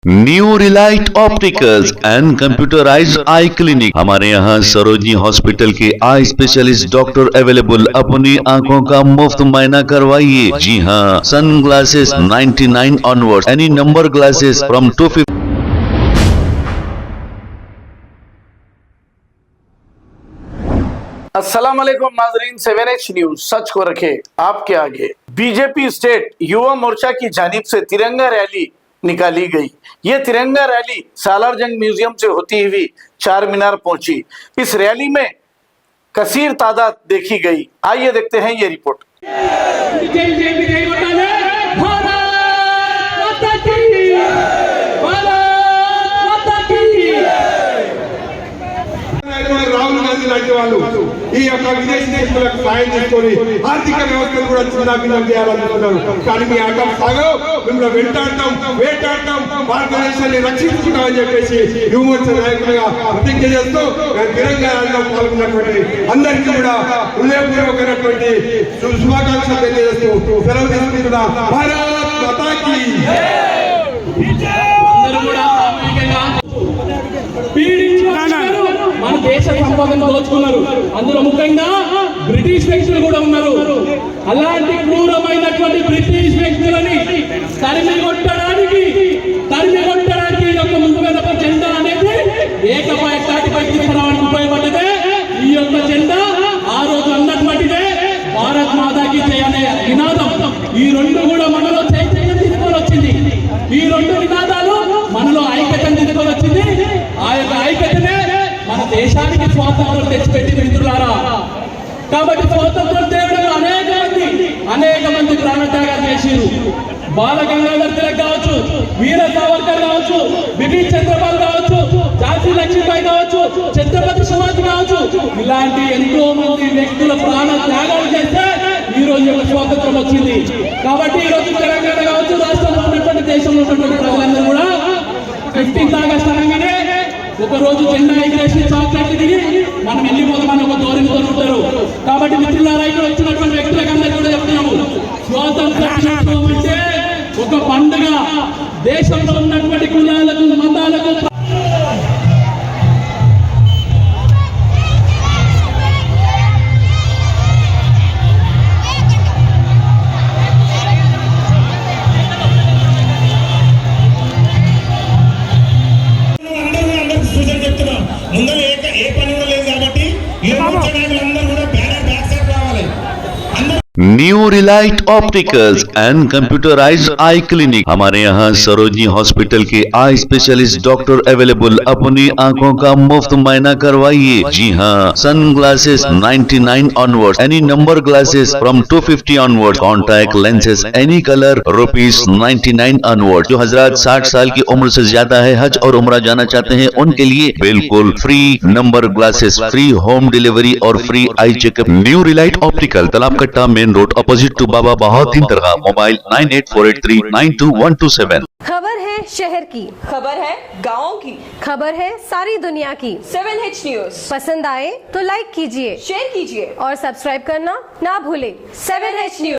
New Relight opticals and computerised I clinic. हमारे यहाँ Sarojini hospital के आई स्पेशलिस्ट डॉक्टर अवेलेबल। अपनी आंखों का मुफ्त मुआयना करवाइए। जी हाँ, sun glasses 99 onward, any number glasses from 250। अस्सलाम वालेकुम नाज़रीन, 7H न्यूज सच को रखे आपके आगे। बीजेपी स्टेट युवा मोर्चा की जानिब से तिरंगा रैली निकाली गई। ये तिरंगा रैली सालार जंग म्यूजियम से होती हुई चार मीनार पहुंची। इस रैली में कसीर तादाद देखी गई। आइए देखते हैं ये रिपोर्ट। రాహుల్ గాంధీ లాంటి వాళ్ళు ఈ యొక్క విదేశీ దేశాలకు సాయం చేసుకొని ఆర్థిక వ్యవస్థను కూడా చిన్నాభిన్నం చేయాలనుకుంటున్నారు. కానీ మీ ఆటం సాగో, మిమ్మల్ని వెంటాడతాం, వేటాడతాం, భారతదేశాన్ని రక్షించుకుంటామని చెప్పేసి యువమోర్చా నాయకులుగా ప్రతిజ్ఞ చేస్తూ తెలంగాణలో పాల్గొన్నటువంటి అందరికీ కూడా హృదయపూర్వకమైనటువంటి శుభాకాంక్షలు తెలియజేస్తూ సెలవు తీసుకుంటున్నా. భారత్ మాతా కీ మన దేశ సంపదను దోచుకున్నారు. అందులో ముఖ్యంగా బ్రిటిష్ వ్యక్తులు కూడా ఉన్నారు. అలాంటి క్రూరమైనటువంటి బ్రిటిష్ వ్యక్తులని తరిమి కొట్టడానికి యొక్క ముందుగా జెండా అనేది ఏకపాయకాటిపై తీసుకురావడానికి ఉపయోగపడ్డదే ఈ యొక్క జెండా. ఆ రోజు అన్నటువంటిదే భారత్ మాతాకి జై అనే నినాదం. ఈ రెండు కూడా మనలో చైతన్యం తీసుకొని వచ్చింది. ఈ రెండు నినాదాలు మనలో ఐక్యతను తీసుకొని వచ్చింది. ఆ యొక్క ఐక్యతనే మన దేశానికి స్వాతంత్రం తెచ్చిపెట్టి మిత్రులారా. కాబట్టి స్వాతంత్రం తేవడంలో అనేక మంది ప్రాణత్యాగాలు చేసిరు. బాల గంగాధర్ తిలక్ కావచ్చు, వీర సావర్కర్ కావచ్చు, బిపిన్ చంద్రపాల్ కావచ్చు, ఝాన్సీ లక్ష్మీబాయి కావచ్చు, ఛత్రపతి శివాజీ కావచ్చు, ఇలాంటి ఎంతో మంది వ్యక్తుల ప్రాణ త్యాగాలు చేస్తే ఈ రోజు యొక్క స్వాతంత్రం వచ్చింది. కాబట్టి ఈ రోజు తెలంగాణ కావచ్చు, రాష్ట్రంలో ఉన్నటువంటి దేశంలో ఉన్నటువంటి ప్రజలందరూ కూడా 15th ఆగస్టు అనగానే ఒక రోజు జెండా ఎగిరేసి చాక్లెట్ దిగి మనం వెళ్ళిపోతామని ఒక ధోరణితో ఉంటారు. కాబట్టి మిత్రులారా, ఇక్కడ వచ్చినటువంటి వ్యక్తులకు అందరికీ కూడా చెప్తున్నాము, స్వాతంత్ర దినోత్సవం అంటే ఒక పండుగ. దేశంలో ఉన్నటువంటి కులాలకు, మతాలకు new Relight opticals and computerised I clinic. हमारे यहाँ सरोजनी हॉस्पिटल के आई स्पेशलिस्ट डॉक्टर अवेलेबल। अपनी आंखों का मुफ्त मुआयना करवाइए। जी हाँ, sun glasses 99 onward, any number glasses from 250 onward, contact lenses any colour ₹99 onward. जो हजरात 60 साल की उम्र से ज्यादा है, हज और उम्रा जाना चाहते हैं, उनके लिए बिल्कुल free number glasses, free home delivery और free eye checkup. New relight optical, Talab Katta, main road, opposite to Baba Bahauddin Dargah. Mobile 9848392127। खबर है शहर की, खबर है गाँव की, खबर है सारी दुनिया की। 7H न्यूज पसंद आए तो लाइक कीजिए, शेयर कीजिए और सब्सक्राइब करना ना भूले। 7H news.